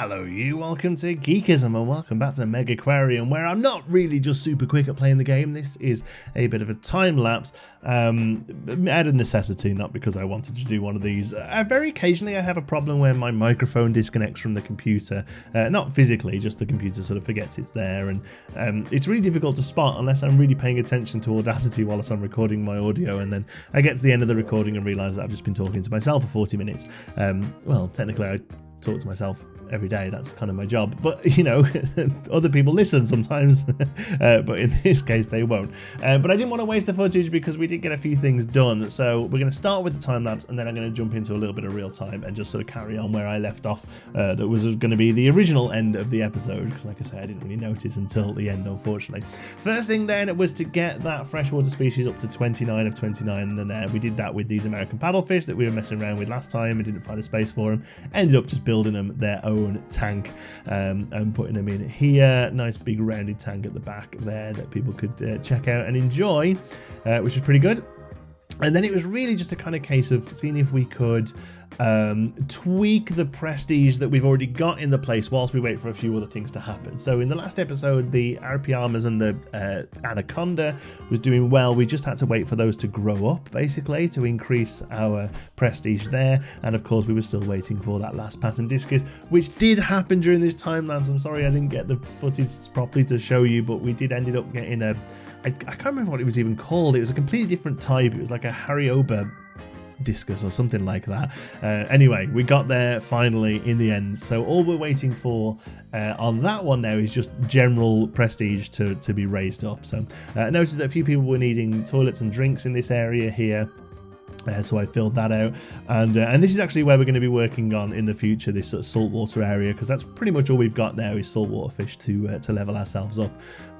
Hello you, welcome to Geekism and welcome back to Megaquarium, where I'm not really just super quick at playing the game. This is a bit of a time lapse, out of necessity, not because I wanted to do one of these. Very occasionally I have a problem where my microphone disconnects from the computer, not physically, just the computer sort of forgets it's there, and it's really difficult to spot unless I'm really paying attention to Audacity whilst I'm recording my audio, and then I get to the end of the recording and realise that I've just been talking to myself for 40 minutes. Well, technically I talk to myself every day, that's kind of my job, but you know, other people listen sometimes, but in this case they won't. But I didn't want to waste the footage because we did get a few things done, so we're going to start with the time lapse and then I'm going to jump into a little bit of real time and just sort of carry on where I left off. That was going to be the original end of the episode, because like I say, I didn't really notice until the end, unfortunately. First thing then was to get that freshwater species up to 29 of 29, and then we did that with these American paddlefish that we were messing around with last time and didn't find a space for them. Ended up just building them their own tank and putting them in here. Nice big rounded tank at the back there that people could check out and enjoy, which is pretty good. And then it was really just a kind of case of seeing if we could tweak the prestige that we've already got in the place whilst we wait for a few other things to happen. So in the last episode, the Arapaimas and the Anaconda was doing well. We just had to wait for those to grow up, basically, to increase our prestige there. And of course, we were still waiting for that last pattern discus, which did happen during this time lapse. I'm sorry I didn't get the footage properly to show you, but we did ended up getting a... I can't remember what it was even called. It was a completely different type. It was like a Harioba discus or something like that. Anyway, we got there finally in the end. So all we're waiting for on that one now is just general prestige to be raised up. So I noticed that a few people were needing toilets and drinks in this area here. So I filled that out, and this is actually where we're going to be working on in the future, this sort of saltwater area, because that's pretty much all we've got now is saltwater fish to level ourselves up.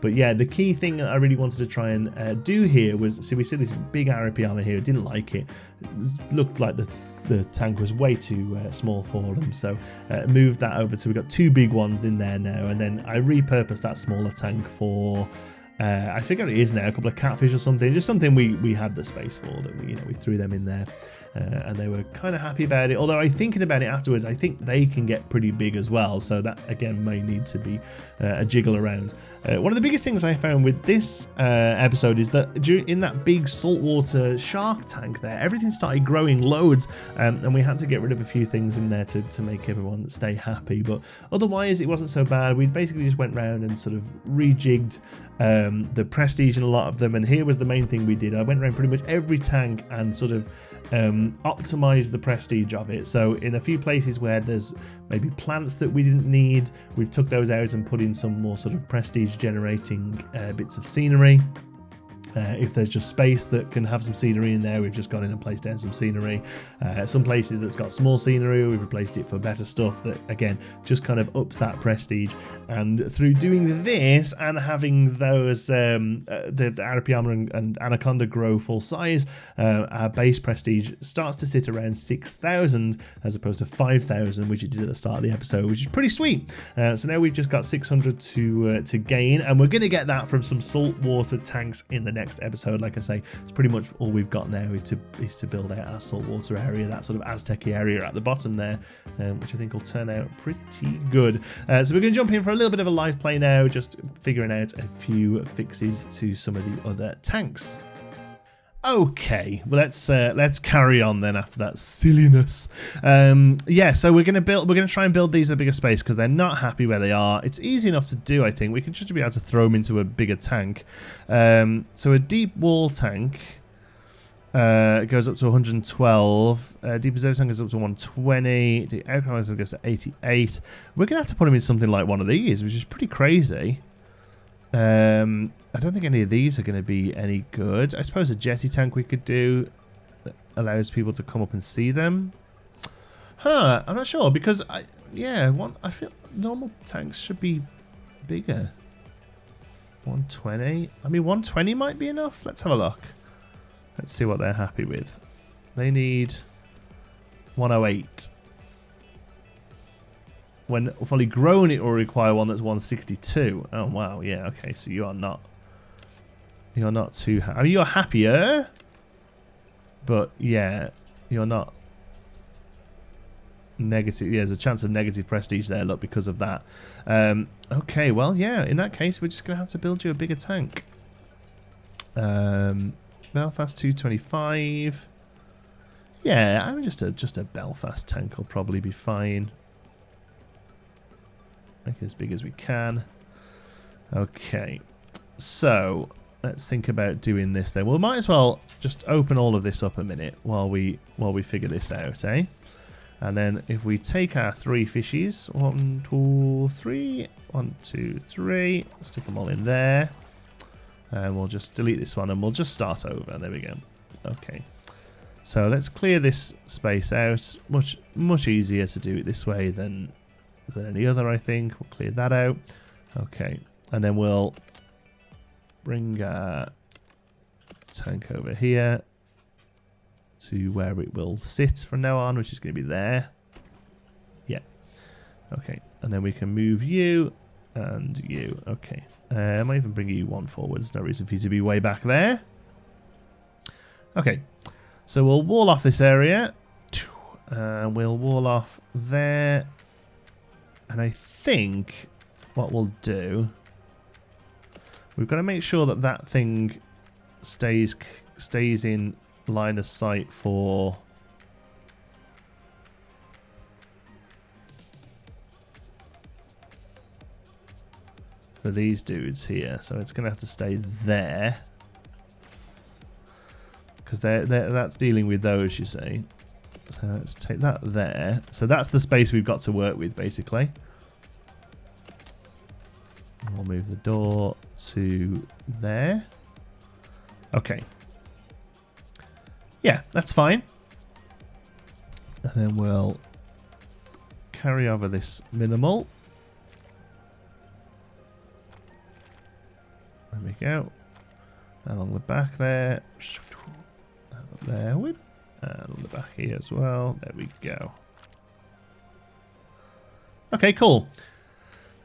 But yeah, the key thing that I really wanted to try and do here was, see, we see this big Arapaima here, didn't like it. It looked like the tank was way too small for them, so moved that over. So we've got two big ones in there now, and then I repurposed that smaller tank for... I figure it is now a couple of catfish or something, just something we had the space for, that we threw them in there, and they were kind of happy about it. Although thinking about it afterwards, I think they can get pretty big as well, so that again may need to be a jiggle around. One of the biggest things I found with this episode is that in that big saltwater shark tank there, everything started growing loads, and we had to get rid of a few things in there to make everyone stay happy. But otherwise, it wasn't so bad. We basically just went round and sort of rejigged the prestige in a lot of them, and here was the main thing we did. I went around pretty much every tank and sort of optimized the prestige of it. So in a few places where there's maybe plants that we didn't need, we took those out and put in some more sort of prestige generating bits of scenery. If there's just space that can have some scenery in there, we've just gone in and placed down some scenery. Some places that's got small scenery, we've replaced it for better stuff that, again, just kind of ups that prestige. And through doing this and having those, the Arapaima and Anaconda grow full size, our base prestige starts to sit around 6,000 as opposed to 5,000, which it did at the start of the episode, which is pretty sweet. So now we've just got 600 to gain, and we're going to get that from some saltwater tanks in the next episode. Like I say, it's pretty much all we've got now is to build out our saltwater area, that sort of Aztec area at the bottom there, which I think will turn out pretty good. So we're going to jump in for a little bit of a live play now, just figuring out a few fixes to some of the other tanks. Okay, well let's carry on then after that silliness. Yeah, so we're gonna try and build these a bigger space because they're not happy where they are. It's easy enough to do, I think. We can just be able to throw them into a bigger tank. So a deep wall tank goes up to 112. Deep reserve tank goes up to 120. The air compressor goes to 88. We're gonna have to put them in something like one of these, which is pretty crazy. I don't think any of these are going to be any good. I suppose a jetty tank we could do that allows people to come up and see them. I'm not sure because I feel normal tanks should be bigger. 120. I mean, 120 might be enough. Let's have a look. Let's see what they're happy with. They need 108. When fully grown, it will require one that's 162. Oh wow, yeah, okay. So you're not too. I mean, you're happier, but yeah, you're not negative. Yeah, there's a chance of negative prestige there, look, because of that. Okay, well, yeah, in that case, we're just going to have to build you a bigger tank. Belfast 225. Yeah, I mean, just a Belfast tank will probably be fine. Make it as big as we can. Okay, so let's think about doing this then. We might as well just open all of this up a minute while we figure this out, eh? And then if we take our 3 fishies, 1, 2, 3, 1, 2, 3, stick them all in there, and we'll just delete this one and we'll just start over. There we go. Okay, so let's clear this space out. Much easier to do it this way than any other, I think. We'll clear that out. Okay, and then we'll bring our tank over here to where it will sit from now on, which is going to be there. Yeah. Okay, and then we can move you and you. Okay, I might even bring you one forward. There's no reason for you to be way back there. Okay, so we'll wall off this area, and we'll wall off there. And I think what we'll do, we've got to make sure that that thing stays in line of sight for these dudes here. So it's going to have to stay there because that's dealing with those, you see. So let's take that there. So that's the space we've got to work with, basically. We'll move the door to there. Okay. Yeah, that's fine. And then we'll carry over this minimal. There we go. Along the back there. There, whip. And on the back here as well. There we go. Okay, cool.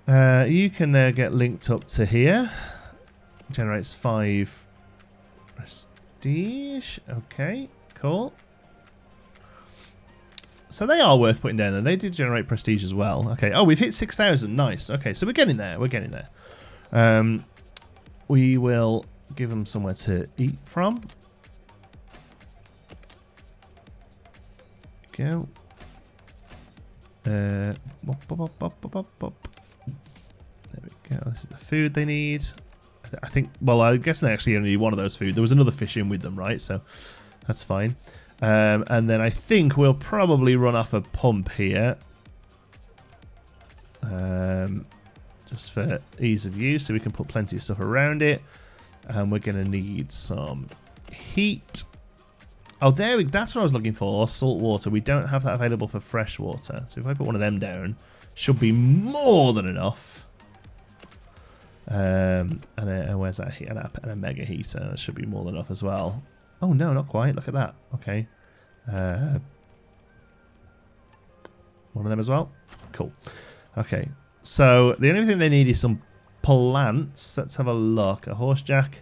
You can get linked up to here. Generates 5 prestige. Okay, cool. So they are worth putting down there. They did generate prestige as well. Okay. Oh, we've hit 6,000. Nice. Okay, so we're getting there. We're getting there. We will give them somewhere to eat from. Go. There we go. This is the food they need. I think. Well, I guess they actually only need one of those food. There was another fish in with them, right? So that's fine. And then I think we'll probably run off a pump here, just for ease of use, so we can put plenty of stuff around it. And we're going to need some heat. Oh, that's what I was looking for, salt water. We don't have that available for freshwater. So if I put one of them down, should be more than enough. And where's that heat? And a mega heater. That should be more than enough as well. Oh, no, not quite. Look at that. Okay. One of them as well. Cool. Okay. So the only thing they need is some plants. Let's have a look. A horse jack.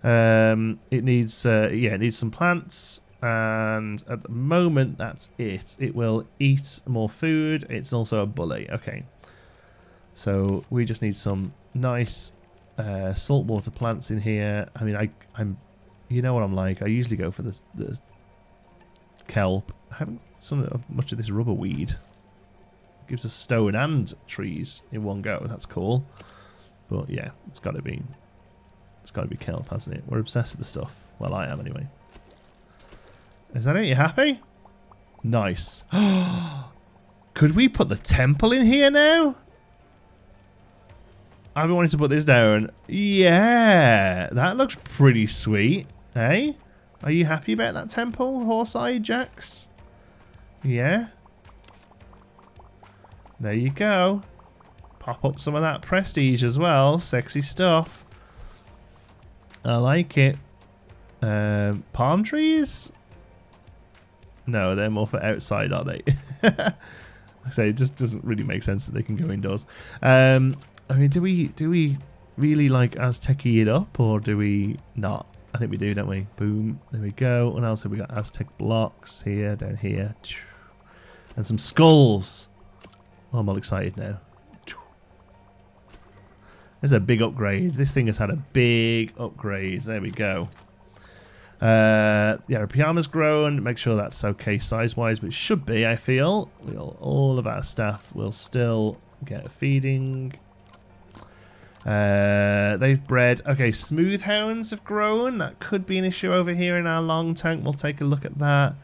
It needs, it needs some plants. And at the moment, that's it. It will eat more food. It's also a bully. Okay. So we just need some nice saltwater plants in here. I mean, I'm, you know what I'm like. I usually go for this kelp. I haven't seen much of this rubber weed. It gives us stone and trees in one go. That's cool. But yeah, it's got to be kelp, hasn't it? We're obsessed with the stuff. Well, I am anyway. Is that it? You happy? Nice. Could we put the temple in here now? I've been wanting to put this down. Yeah, that looks pretty sweet. Hey, are you happy about that temple, Horse-Eye Jax? Yeah. There you go. Pop up some of that prestige as well. Sexy stuff. I like it. Palm trees? No, they're more for outside, are they? So it just doesn't really make sense that they can go indoors. I mean, do we really like Aztec-y it up, or do we not? I think we do, don't we? Boom. There we go. And also we got Aztec blocks here, down here. And some skulls. Oh, I'm all excited now. There's a big upgrade. This thing has had a big upgrade. There we go. The Arapaimia's grown. Make sure that's okay size-wise, which should be, I feel. All of our staff will still get feeding. They've bred. Okay, smooth hounds have grown. That could be an issue over here in our long tank. We'll take a look at that.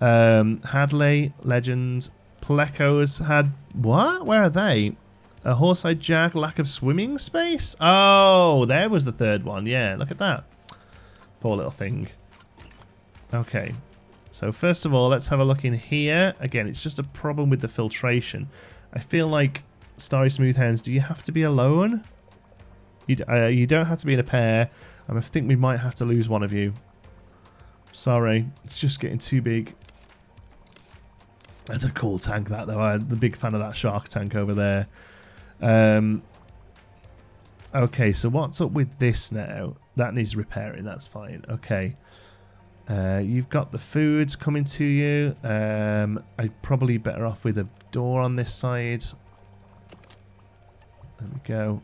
Hadley, legend. Plecos had... What? Where are they? A horse-eyed jag, lack of swimming space? Oh, there was the third one. Yeah, look at that. Poor little thing. Okay. So first of all, let's have a look in here. Again, it's just a problem with the filtration. I feel like Starry Smoothhounds, do you have to be alone? You don't have to be in a pair. I think we might have to lose one of you. Sorry. It's just getting too big. That's a cool tank, that, though. I'm the big fan of that shark tank over there. Okay, so what's up with this now? That needs repairing, that's fine. Okay. You've got the foods coming to you. I'm probably better off with a door on this side. There we go.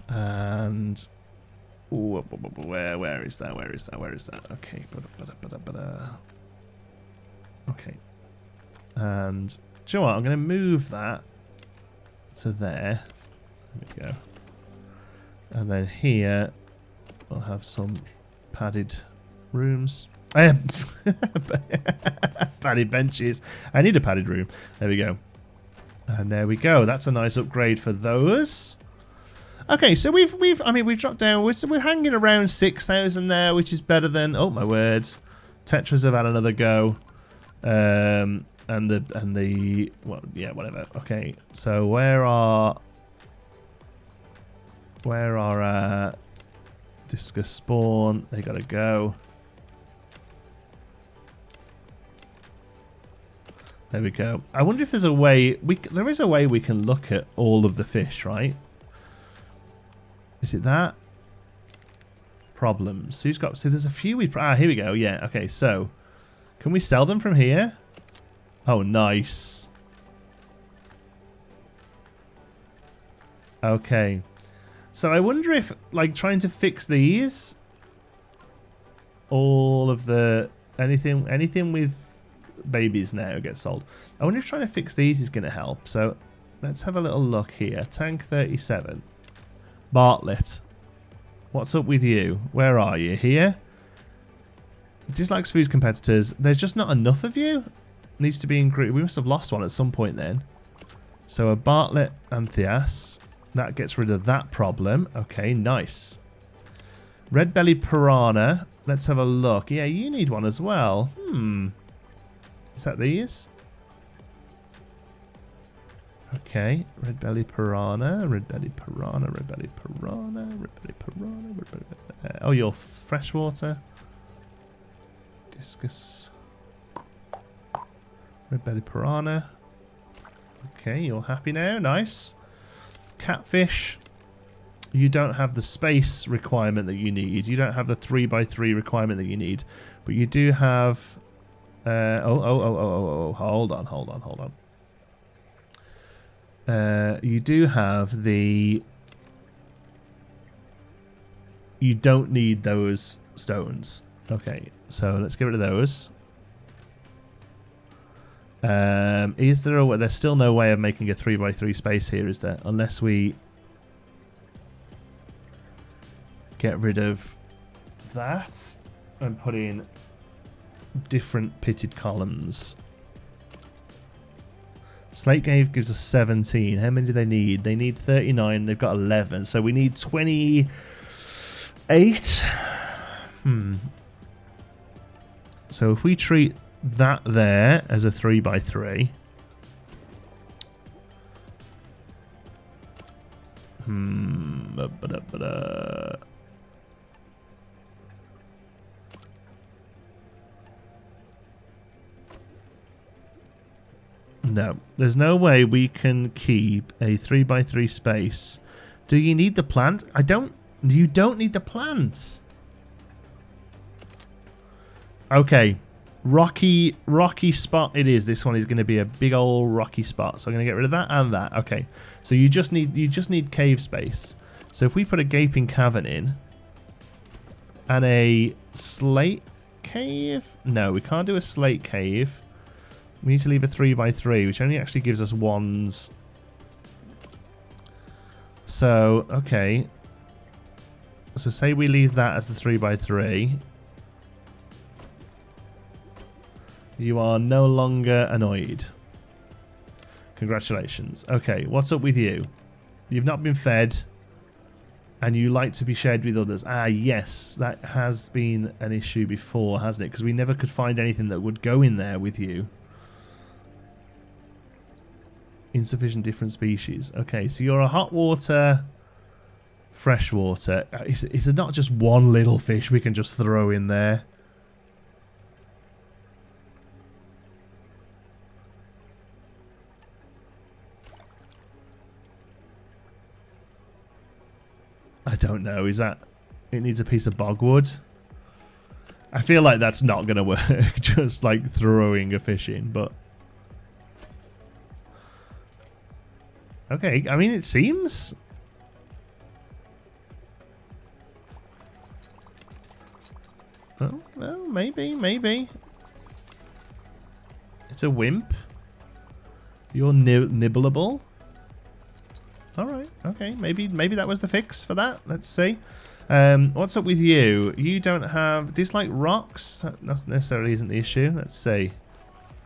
And... Ooh, where is that? Where is that? Where is that? Okay. Okay. And... Do you know what? I'm going to move that to there. There we go. And then here we'll have some padded rooms. Padded benches. I need a padded room. There we go. And there we go. That's a nice upgrade for those. Okay, so we've dropped down. We're hanging around 6,000 now, which is better than, oh my word, Tetras have had another go. And the well, yeah, whatever. Okay, so where are discus spawn? They gotta go. There we go. I wonder if there's a way there is a way we can look at all of the fish, right? Is it that? Problems. Who's got? See, there's a few we. Here we go. Yeah. Okay. So, can we sell them from here? Oh, nice. Okay. So I wonder if, like, trying to fix these, all of the anything with babies now gets sold. I wonder if trying to fix these is going to help. So let's have a little look here. Tank 37. Bartlett. What's up with you? Where are you? Here? Dislikes food competitors. There's just not enough of you? Needs to be in group. We must have lost one at some point then. So a Bartlett Anthias. That gets rid of that problem. Okay, nice. Red-bellied Piranha. Let's have a look. Yeah, you need one as well. Is that these? Okay. Red-bellied Piranha. Red-bellied Piranha. Red-bellied Piranha. Red-bellied Piranha. Red-bellied... Oh, you're freshwater. Discus. Red-bellied Piranha. Okay, you're happy now. Nice. Catfish. You don't have the space requirement that you need. You don't have the 3x3 requirement that you need. But you do have... hold on. You do have the... You don't need those stones. Okay, so let's get rid of those. Is there a way? There's still no way of making a 3x3 space here, is there? Unless we get rid of that and put in different pitted columns. Slate Cave gives us 17. How many do they need? They need 39. They've got 11. So we need 28. So if we treat that there as a 3x3. No, there's no way we can keep a 3x3 space. Do you need the plant? You don't need the plants. Okay. Rocky spot it is. This one is going to be a big old rocky spot. So I'm going to get rid of that and that. Okay. So you just need cave space. So if we put a gaping cavern in and a slate cave? No, we can't do a slate cave. We need to leave a 3x3, which only actually gives us ones. So, okay. So say we leave that as the 3x3. You are no longer annoyed. Congratulations. Okay, what's up with you? You've not been fed, and you like to be shared with others. Ah, yes, that has been an issue before, hasn't it? Because we never could find anything that would go in there with you. Insufficient different species. Okay, so you're a hot water, freshwater. Is there not just one little fish we can just throw in there? I don't know. Is that... It needs a piece of bogwood? I feel like that's not going to work. Just like throwing a fish in, but... Okay, I mean, it seems... Oh, well, maybe. It's a wimp. You're nibbleable. Alright, okay, maybe that was the fix for that. Let's see. What's up with you? You don't have... Dislike rocks? That necessarily isn't the issue. Let's see.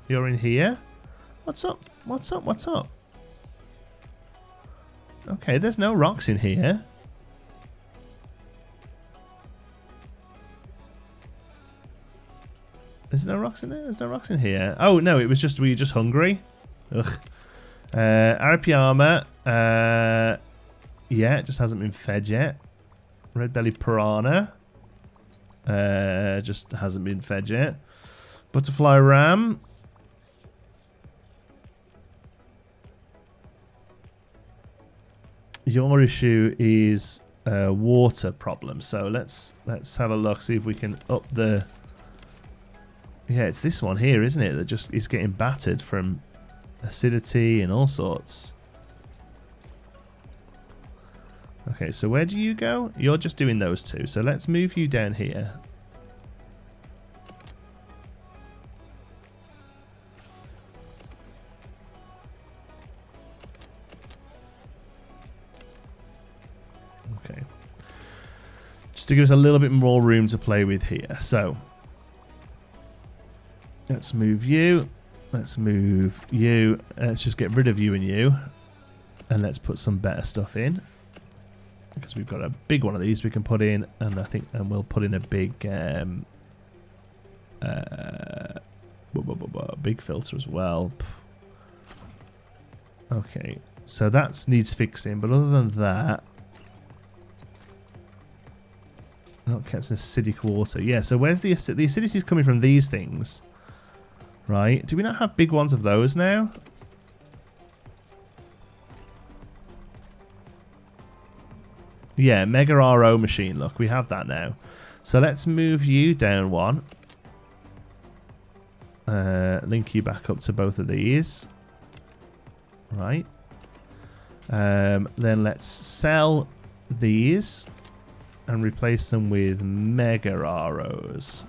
You're in here? What's up? Okay, there's no rocks in here. There's no rocks in there? There's no rocks in here. Oh, no, it was just... Were you just hungry? Ugh. Arapaima. Yeah, it just hasn't been fed yet. Red-bellied piranha. Just hasn't been fed yet. Butterfly ram. Your issue is a water problem. So let's have a look, see if we can up the... Yeah, it's this one here, isn't it? That just is getting battered from acidity and all sorts. Okay, so where do you go? You're just doing those two. So let's move you down here. Okay. Just to give us a little bit more room to play with here. So let's move you. Let's move you. Let's just get rid of you and you. And let's put some better stuff in. Because we've got a big one of these we can put in. And I think we'll put in a big big filter as well. Okay. So that needs fixing. But other than that... Not kept in acidic water. Yeah, so where's the acidity is coming from these things. Right. Do we not have big ones of those now? Yeah, Mega RO machine. Look, we have that now. So let's move you down one. Link you back up to both of these. Right. Then let's sell these and replace them with Mega ROs.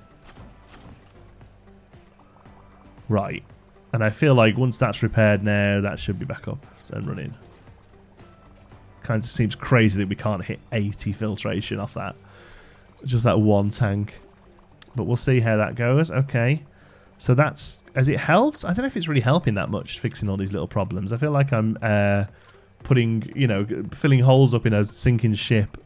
Right. And I feel like once that's repaired now, that should be back up and running. Kind of seems crazy that we can't hit 80 filtration off that. Just that one tank. But we'll see how that goes. Okay. So that's... Has it helped? I don't know if it's really helping that much, fixing all these little problems. I feel like I'm putting, you know, filling holes up in a sinking ship.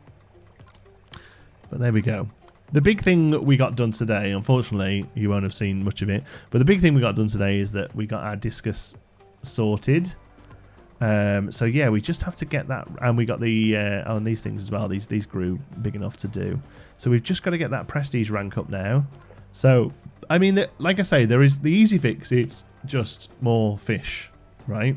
But there we go. The big thing that we got done today, unfortunately, you won't have seen much of it, but the big thing we got done today is that we got our discus sorted. So yeah, we just have to get that, and we got the and these things as well. These grew big enough to do. So we've just got to get that prestige rank up now. So I mean, like I say, there is the easy fix. It's just more fish, right?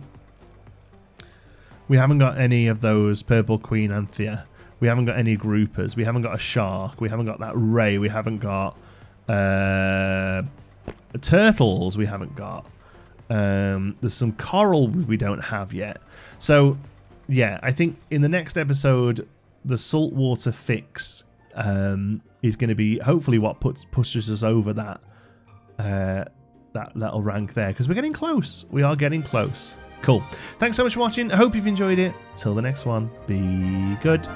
We haven't got any of those purple queen anthea. We haven't got any groupers. We haven't got a shark. We haven't got that ray. We haven't got turtles we haven't got. There's some coral we don't have yet. So, yeah, I think in the next episode, the saltwater fix is going to be hopefully what pushes us over that little rank there, because we're getting close. We are getting close. Cool. Thanks so much for watching. I hope you've enjoyed it. Till the next one, be good.